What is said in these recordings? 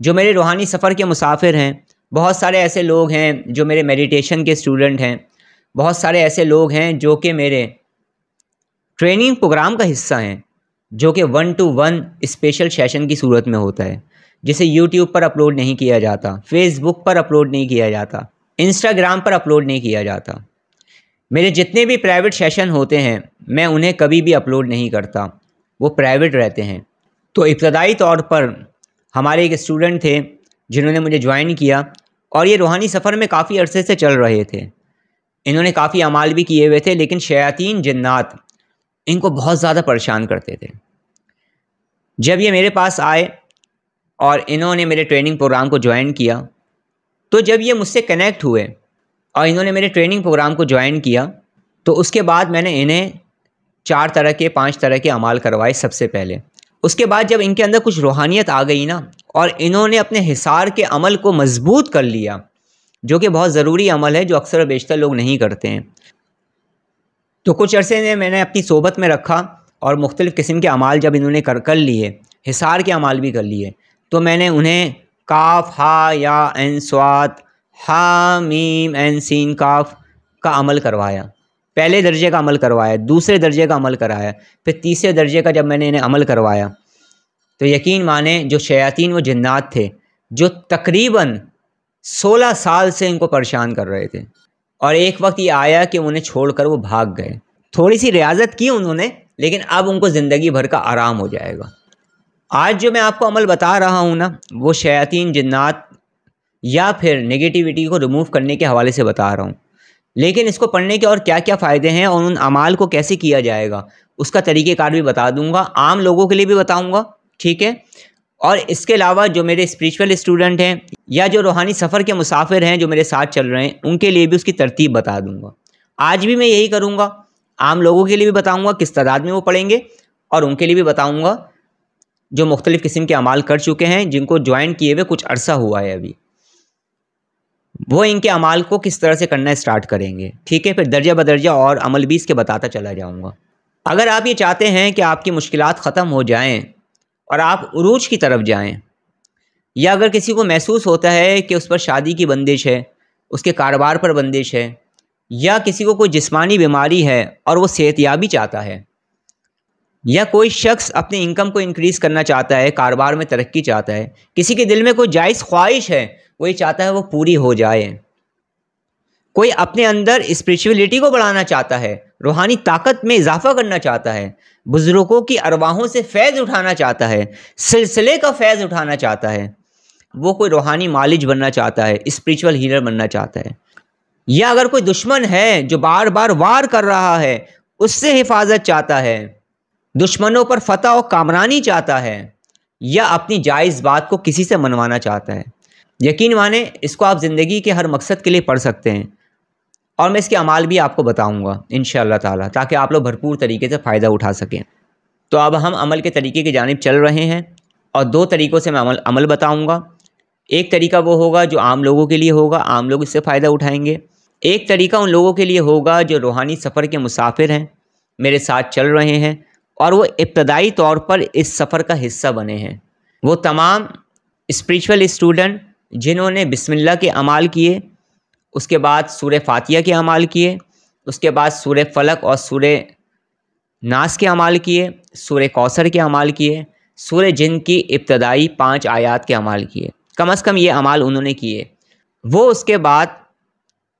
جو میرے روحانی سفر کے مسافر ہیں، بہت سارے ایسے لوگ ہیں جو میرے میڈیٹیشن کے اسٹوڈنٹ ہیں، بہت سارے ایسے لوگ ہیں جو کہ میرے ٹریننگ پروگرام کا حصہ ہیں، جو کہ 1 to 1 اسپیشل سیشن کی صورت میں ہوتا ہے، جسے یوٹیوب پر اپلوڈ نہیں کیا جاتا، فیس بک پر اپلوڈ نہیں کیا جاتا، انسٹاگرام پر اپلوڈ نہیں کیا جاتا۔ میرے جتنے بھی پرائیویٹ سیشن ہوتے ہیں میں انہیں کبھی بھی اپلوڈ نہیں کرتا، وہ پرائیویٹ رہتے ہیں۔ تو ابتدائی طور پر ہمارے ایک اسٹوڈنٹ تھے جنہوں نے مجھے جوائن کیا، اور یہ روحانی سفر میں کافی عرصے سے چل رہے تھے، انہوں نے کافی اعمال بھی کیے ہوئے تھے، لیکن شیاطین جنات ان کو بہت زیادہ پریشان کرتے تھے۔ جب یہ میرے پاس آئے اور انہوں نے میرے ٹریننگ پروگرام کو جوائن کیا، تو جب یہ مجھ سے کنیکٹ ہوئے اور انہوں نے میرے ٹریننگ پروگرام کو جوائن کیا، تو اس کے بعد میں نے انہیں 4 طرح کے 5 طرح کے اعمال کروائے سب سے پہلے۔ اس کے بعد جب ان کے اندر کچھ روحانیت آ گئی نا، اور انہوں نے اپنے حصار کے عمل کو مضبوط کر لیا، جو کہ بہت ضروری عمل ہے، جو اکثر و بیشتر لوگ نہیں کرتے ہیں، تو کچھ عرصے میں نے اپنی صحبت میں رکھا، اور مختلف قسم کے اعمال جب انہوں نے کر لیے، حصار کے اعمال بھی کر لیے، تو میں نے انہیں کاف ہا یا عین صاد ہا میم عین سین کاف کا عمل کروایا، پہلے درجے کا عمل کروایا، دوسرے درجے کا عمل کرایا، پھر تیسرے درجے کا جب میں نے انہیں عمل کروایا، تو یقین مانیں جو شیاطین و جنات تھے جو تقریباً 16 سال سے ان کو پریشان کر رہے تھے، اور ایک وقت یہ آیا کہ انہیں چھوڑ کر وہ بھاگ گئے۔ تھوڑی سی ریاضت کی انہوں نے، لیکن اب ان کو زندگی بھر کا آرام ہو جائے گا۔ آج جو میں آپ کو عمل بتا رہا ہوں نا، وہ شیاطین جنات یا پھر نگیٹیوٹی کو ریموو کرنے کے حوالے سے بتا رہا ہوں، لیکن اس کو پڑھنے کے اور کیا کیا فائدے ہیں اور ان اعمال کو کیسے کیا جائے گا اس کا طریقہ کار بھی بتا دوں گا، عام لوگوں کے لیے بھی بتاؤں گا، ٹھیک ہے؟ اور اس کے علاوہ جو میرے اسپریچول اسٹوڈنٹ ہیں یا جو روحانی سفر کے مسافر ہیں جو میرے ساتھ چل رہے ہیں، ان کے لیے بھی اس کی ترتیب بتا دوں گا۔ آج بھی میں یہی کروں گا، عام لوگوں کے لیے بھی بتاؤں گا کس تعداد میں وہ پڑھیں گے، اور ان کے لیے بھی بتاؤں گا جو مختلف قسم کے اعمال کر چکے ہیں، جن کو جوائن کیے ہوئے کچھ عرصہ ہوا ہے ابھی، وہ ان کے اعمال کو کس طرح سے کرنا اسٹارٹ کریں گے، ٹھیک ہے؟ پھر درجہ بدرجہ اور عمل بھی اس کے بتاتا چلا جاؤں گا۔ اگر آپ یہ چاہتے ہیں کہ آپ کی مشکلات ختم ہو جائیں اور آپ عروج کی طرف جائیں، یا اگر کسی کو محسوس ہوتا ہے کہ اس پر شادی کی بندش ہے، اس کے کاروبار پر بندش ہے، یا کسی کو کوئی جسمانی بیماری ہے اور وہ صحت یابی چاہتا ہے، یا کوئی شخص اپنی انکم کو انکریز کرنا چاہتا ہے، کاروبار میں ترقی چاہتا ہے، کسی کے دل میں کوئی جائز خواہش ہے، وہ یہ چاہتا ہے وہ پوری ہو جائے، کوئی اپنے اندر اسپریچولیٹی کو بڑھانا چاہتا ہے، روحانی طاقت میں اضافہ کرنا چاہتا ہے، بزرگوں کی ارواحوں سے فیض اٹھانا چاہتا ہے، سلسلے کا فیض اٹھانا چاہتا ہے، وہ کوئی روحانی معالج بننا چاہتا ہے، اسپریچول ہیلر بننا چاہتا ہے، یا اگر کوئی دشمن ہے جو بار بار وار کر رہا ہے، اس سے حفاظت چاہتا ہے، دشمنوں پر فتح و کامرانی چاہتا ہے، یا اپنی جائز بات کو کسی سے منوانا چاہتا ہے، یقین مانیں اس کو آپ زندگی کے ہر مقصد کے لیے پڑھ سکتے ہیں، اور میں اس کے اعمال بھی آپ کو بتاؤں گا انشاءاللہ تعالیٰ، تاکہ آپ لوگ بھرپور طریقے سے فائدہ اٹھا سکیں۔ تو اب ہم عمل کے طریقے کی جانب چل رہے ہیں، اور 2 طریقوں سے میں عمل بتاؤں گا۔ ایک طریقہ وہ ہوگا جو عام لوگوں کے لیے ہوگا، عام لوگ اس سے فائدہ اٹھائیں گے۔ ایک طریقہ ان لوگوں کے لیے ہوگا جو روحانی سفر کے مسافر ہیں، میرے ساتھ چل رہے ہیں، اور وہ ابتدائی طور پر اس سفر کا حصہ بنے ہیں۔ وہ تمام اسپریچول اسٹوڈنٹ جنہوں نے بسم اللہ کے اعمال کیے، اس کے بعد سورہ فاتحہ کے اعمال کیے، اس کے بعد سورہ فلق اور سورہ ناس کے اعمال کیے، سورہ کوثر کے اعمال کیے، سورہ جن کی ابتدائی 5 آیات کے اعمال کیے، کم از کم یہ اعمال انہوں نے کیے، وہ اس کے بعد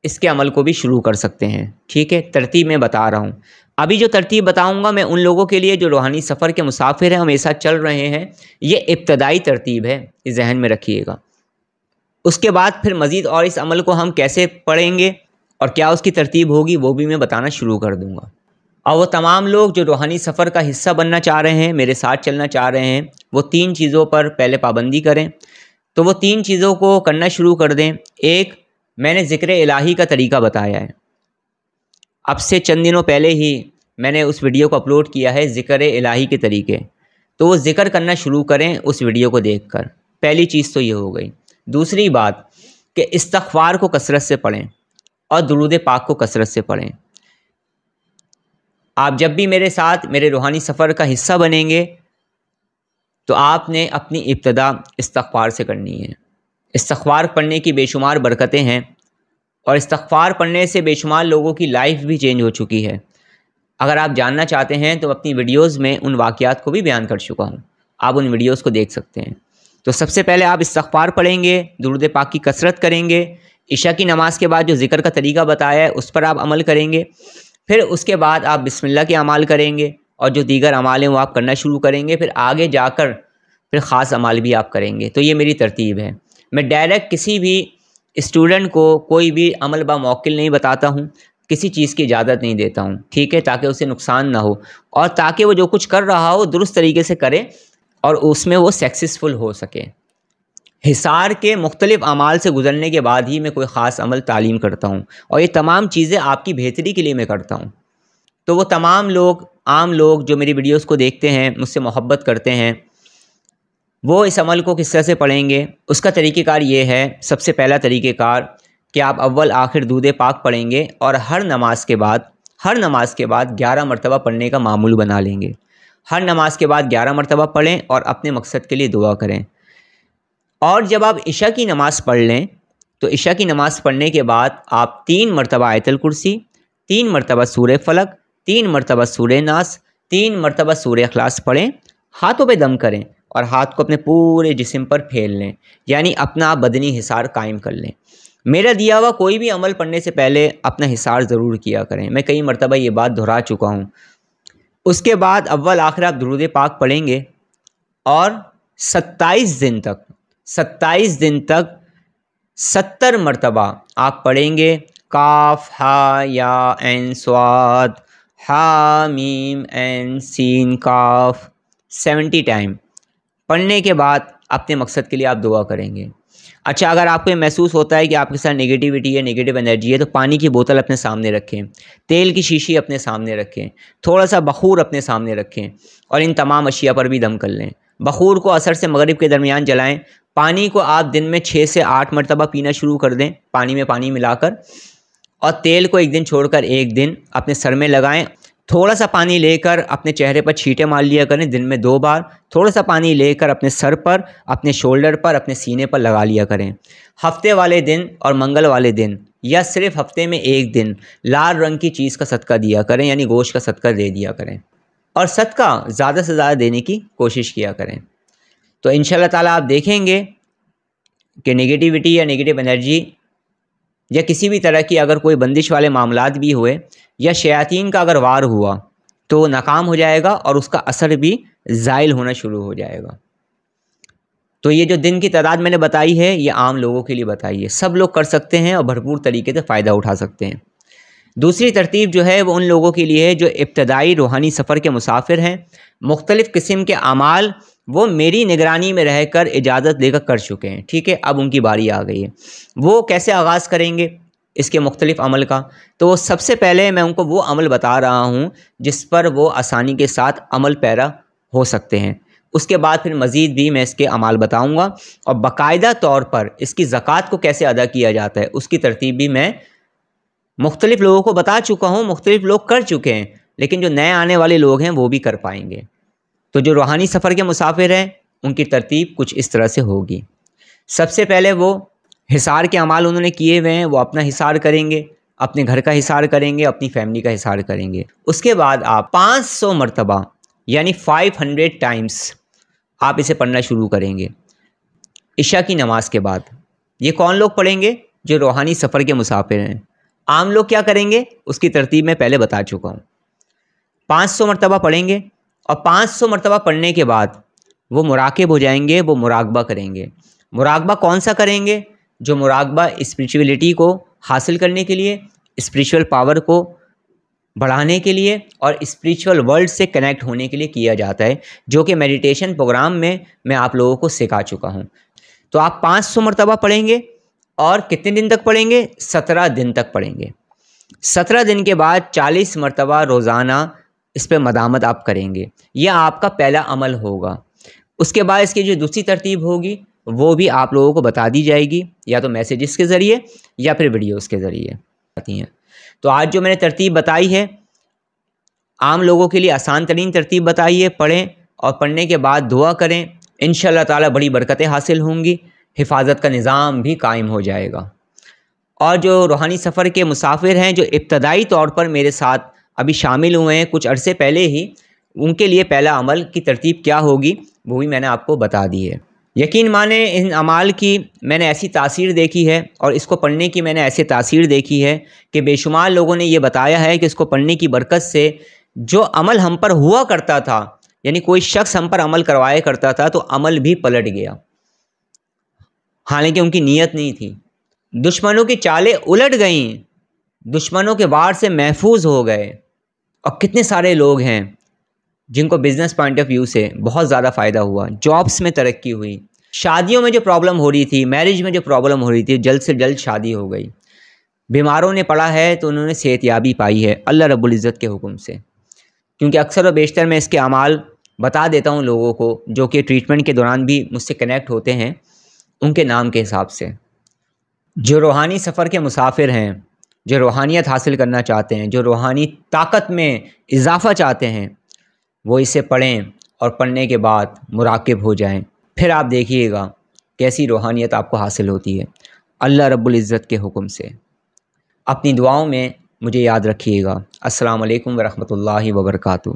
اس کے عمل کو بھی شروع کر سکتے ہیں، ٹھیک ہے؟ ترتیب میں بتا رہا ہوں۔ ابھی جو ترتیب بتاؤں گا میں ان لوگوں کے لیے جو روحانی سفر کے مسافر ہیں، ہمیشہ چل رہے ہیں، یہ ابتدائی ترتیب ہے، یہ ذہن میں رکھیے گا۔ اس کے بعد پھر مزید اور اس عمل کو ہم کیسے پڑھیں گے اور کیا اس کی ترتیب ہوگی وہ بھی میں بتانا شروع کر دوں گا۔ اور وہ تمام لوگ جو روحانی سفر کا حصہ بننا چاہ رہے ہیں، میرے ساتھ چلنا چاہ رہے ہیں، وہ 3 چیزوں پر پہلے پابندی کریں۔ تو وہ 3 چیزوں کو کرنا شروع کر دیں۔ ایک، میں نے ذکر الہی کا طریقہ بتایا ہے، اب سے چند دنوں پہلے ہی میں نے اس ویڈیو کو اپلوڈ کیا ہے، ذکر الہی کے طریقے، تو وہ ذکر کرنا شروع کریں اس ویڈیو کو دیکھ کر۔ پہلی چیز تو یہ ہو گئی۔ دوسری بات کہ استغفار کو کثرت سے پڑھیں اور درود پاک کو کثرت سے پڑھیں۔ آپ جب بھی میرے ساتھ میرے روحانی سفر کا حصہ بنیں گے تو آپ نے اپنی ابتدا استغفار سے کرنی ہے۔ استغفار پڑھنے کی بے شمار برکتیں ہیں، اور استغفار پڑھنے سے بے شمار لوگوں کی لائف بھی چینج ہو چکی ہے۔ اگر آپ جاننا چاہتے ہیں تو اپنی ویڈیوز میں ان واقعات کو بھی بیان کر چکا ہوں، آپ ان ویڈیوز کو دیکھ سکتے ہیں۔ تو سب سے پہلے آپ استغفار پڑھیں گے، درود پاک کی کثرت کریں گے، عشاء کی نماز کے بعد جو ذکر کا طریقہ بتایا ہے اس پر آپ عمل کریں گے، پھر اس کے بعد آپ بسم اللہ کے اعمال کریں گے، اور جو دیگر اعمال ہیں وہ آپ کرنا شروع کریں گے، پھر آگے جا کر پھر خاص اعمال بھی آپ کریں گے۔ تو یہ میری ترتیب ہے۔ میں ڈائریکٹ کسی بھی اسٹوڈنٹ کو کوئی بھی عمل بموکل نہیں بتاتا ہوں، کسی چیز کی اجازت نہیں دیتا ہوں، ٹھیک ہے، تاکہ اسے نقصان نہ ہو، اور تاکہ وہ جو کچھ کر رہا ہو درست طریقے سے کرے اور اس میں وہ سکسیزفل ہو سکے۔ حصار کے مختلف اعمال سے گزرنے کے بعد ہی میں کوئی خاص عمل تعلیم کرتا ہوں، اور یہ تمام چیزیں آپ کی بہتری کے لیے میں کرتا ہوں۔ تو وہ تمام لوگ، عام لوگ جو میری ویڈیوز کو دیکھتے ہیں، مجھ سے محبت کرتے ہیں، وہ اس عمل کو کس طرح سے پڑھیں گے۔ اس کا طریقہ کار یہ ہے، سب سے پہلا طریقہ کار کہ آپ اول آخر درود پاک پڑھیں گے، اور ہر نماز کے بعد 11 مرتبہ پڑھنے کا معمول بنا لیں گے۔ ہر نماز کے بعد 11 مرتبہ پڑھیں اور اپنے مقصد کے لیے دعا کریں۔ اور جب آپ عشاء کی نماز پڑھ لیں تو عشاء کی نماز پڑھنے کے بعد آپ 3 مرتبہ آیت الکرسی، 3 مرتبہ سورہ فلق، 3 مرتبہ سورہ ناس، 3 مرتبہ سورہ اخلاص پڑھیں، ہاتھوں پہ دم کریں اور ہاتھ کو اپنے پورے جسم پر پھیل لیں، یعنی اپنا بدنی حصار قائم کر لیں۔ میرا دیا ہوا کوئی بھی عمل پڑھنے سے پہلے اپنا حصار ضرور کیا کریں، میں کئی مرتبہ یہ بات دہرا چکا ہوں۔ اس کے بعد اول آخر آپ درود پاک پڑھیں گے، اور 27 دن تک 70 مرتبہ آپ پڑھیں گے کاف ہا یا عین صاد ہا میم عین سین کاف 70 ٹائم۔ پڑھنے کے بعد اپنے مقصد کے لیے آپ دعا کریں گے۔ اچھا، اگر آپ کو یہ محسوس ہوتا ہے کہ آپ کے ساتھ نگیٹیوٹی ہے، نگیٹیو انرجی ہے، تو پانی کی بوتل اپنے سامنے رکھیں، تیل کی شیشی اپنے سامنے رکھیں، تھوڑا سا بخور اپنے سامنے رکھیں، اور ان تمام اشیاء پر بھی دم کر لیں۔ بخور کو عصر سے مغرب کے درمیان جلائیں۔ پانی کو آپ دن میں 6 سے 8 مرتبہ پینا شروع کر دیں، پانی میں پانی ملا کر، اور تیل کو ایک دن چھوڑ کر ایک دن اپنے سر میں لگائیں۔ تھوڑا سا پانی لے کر اپنے چہرے پر چھینٹے مار لیا کریں دن میں 2 بار۔ تھوڑا سا پانی لے کر اپنے سر پر، اپنے شولڈر پر، اپنے سینے پر لگا لیا کریں۔ ہفتے والے دن اور منگل والے دن، یا صرف ہفتے میں ایک دن، لال رنگ کی چیز کا صدقہ دیا کریں، یعنی گوشت کا صدقہ دے دیا کریں، اور صدقہ زیادہ سے زیادہ دینے کی کوشش کیا کریں۔ تو انشاءاللہ تعالیٰ آپ دیکھیں گے کہ نگیٹیوٹی یا نگیٹیو انرجی یا کسی بھی طرح کی اگر کوئی بندش والے معاملات بھی ہوئے، یا شیاطین کا اگر وار ہوا، تو وہ ناکام ہو جائے گا اور اس کا اثر بھی زائل ہونا شروع ہو جائے گا۔ تو یہ جو دن کی تعداد میں نے بتائی ہے، یہ عام لوگوں کے لیے بتائی ہے، سب لوگ کر سکتے ہیں اور بھرپور طریقے سے فائدہ اٹھا سکتے ہیں۔ دوسری ترتیب جو ہے وہ ان لوگوں کے لیے ہے جو ابتدائی روحانی سفر کے مسافر ہیں، مختلف قسم کے اعمال وہ میری نگرانی میں رہ کر اجازت لے کر کر چکے ہیں، ٹھیک ہے، اب ان کی باری آ گئی ہے۔ وہ کیسے آغاز کریں گے اس کے مختلف عمل کا؟ تو سب سے پہلے میں ان کو وہ عمل بتا رہا ہوں جس پر وہ آسانی کے ساتھ عمل پیرا ہو سکتے ہیں۔ اس کے بعد پھر مزید بھی میں اس کے اعمال بتاؤں گا، اور باقاعدہ طور پر اس کی زکوٰۃ کو کیسے ادا کیا جاتا ہے اس کی ترتیب بھی میں مختلف لوگوں کو بتا چکا ہوں، مختلف لوگ کر چکے ہیں، لیکن جو نئے آنے والے لوگ ہیں وہ بھی کر پائیں گے۔ تو جو روحانی سفر کے مسافر ہیں ان کی ترتیب کچھ اس طرح سے ہوگی۔ سب سے پہلے وہ حصار کے اعمال انہوں نے کیے ہوئے ہیں، وہ اپنا حصار کریں گے، اپنے گھر کا حصار کریں گے، اپنی فیملی کا حصار کریں گے۔ اس کے بعد آپ 500 مرتبہ یعنی 500 ٹائمز آپ اسے پڑھنا شروع کریں گے عشاء کی نماز کے بعد۔ یہ کون لوگ پڑھیں گے؟ جو روحانی سفر کے مسافر ہیں۔ عام لوگ کیا کریں گے اس کی ترتیب میں پہلے بتا چکا ہوں۔ 500 مرتبہ پڑھیں گے، اور 500 مرتبہ پڑھنے کے بعد وہ مراقب ہو جائیں گے، وہ مراقبہ کریں گے۔ مراقبہ کون سا کریں گے؟ جو مراقبہ اسپریچولیٹی کو حاصل کرنے کے لیے، اسپریچول پاور کو بڑھانے کے لیے اور اسپریچول ورلڈ سے کنیکٹ ہونے کے لیے کیا جاتا ہے، جو کہ میڈیٹیشن پروگرام میں آپ لوگوں کو سکھا چکا ہوں۔ تو آپ 500 مرتبہ پڑھیں گے، اور کتنے دن تک پڑھیں گے؟ 17 دن تک پڑھیں گے۔ 17 دن کے بعد 40 مرتبہ روزانہ اس پہ مدامت آپ کریں گے۔ یہ آپ کا پہلا عمل ہوگا۔ اس کے بعد اس کی جو دوسری ترتیب ہوگی وہ بھی آپ لوگوں کو بتا دی جائے گی، یا تو میسیجز کے ذریعے یا پھر ویڈیوز کے ذریعے آتی ہیں۔ تو آج جو میں نے ترتیب بتائی ہے، عام لوگوں کے لیے آسان ترین ترتیب بتائی ہے، پڑھیں اور پڑھنے کے بعد دعا کریں، انشاءاللہ تعالی بڑی برکتیں حاصل ہوں گی، حفاظت کا نظام بھی قائم ہو جائے گا۔ اور جو روحانی سفر کے مسافر ہیں، جو ابتدائی طور پر میرے ساتھ ابھی شامل ہوئے ہیں کچھ عرصے پہلے ہی، ان کے لیے پہلا عمل کی ترتیب کیا ہوگی وہ بھی میں نے آپ کو بتا دی ہے۔ یقین مانیں ان اعمال کی میں نے ایسی تاثیر دیکھی ہے، اور اس کو پڑھنے کی میں نے ایسی تاثیر دیکھی ہے کہ بے شمار لوگوں نے یہ بتایا ہے کہ اس کو پڑھنے کی برکت سے جو عمل ہم پر ہوا کرتا تھا، یعنی کوئی شخص ہم پر عمل کروایا کرتا تھا تو عمل بھی پلٹ گیا، حالانکہ ان کی نیت نہیں تھی۔ دشمنوں کی چالیں الٹ گئیں، دشمنوں کے وار سے محفوظ ہو گئے۔ اور کتنے سارے لوگ ہیں جن کو بزنس پوائنٹ آف ویو سے بہت زیادہ فائدہ ہوا، جابس میں ترقی ہوئی، شادیوں میں جو پرابلم ہو رہی تھی، میرج میں جو پرابلم ہو رہی تھی، جلد سے جلد شادی ہو گئی۔ بیماروں نے پڑھا ہے تو انہوں نے صحت یابی پائی ہے اللہ رب العزت کے حکم سے، کیونکہ اکثر و بیشتر میں اس کے اعمال بتا دیتا ہوں لوگوں کو جو کہ ٹریٹمنٹ کے دوران بھی مجھ سے کنیکٹ ہوتے ہیں ان کے نام کے حساب سے۔ جو روحانی سفر کے مسافر ہیں، جو روحانیت حاصل کرنا چاہتے ہیں، جو روحانی طاقت میں اضافہ چاہتے ہیں، وہ اسے پڑھیں اور پڑھنے کے بعد مراقب ہو جائیں، پھر آپ دیکھیے گا کیسی روحانیت آپ کو حاصل ہوتی ہے اللہ رب العزت کے حکم سے۔ اپنی دعاؤں میں مجھے یاد رکھیے گا۔ السلام علیکم ورحمۃ اللہ وبرکاتہ۔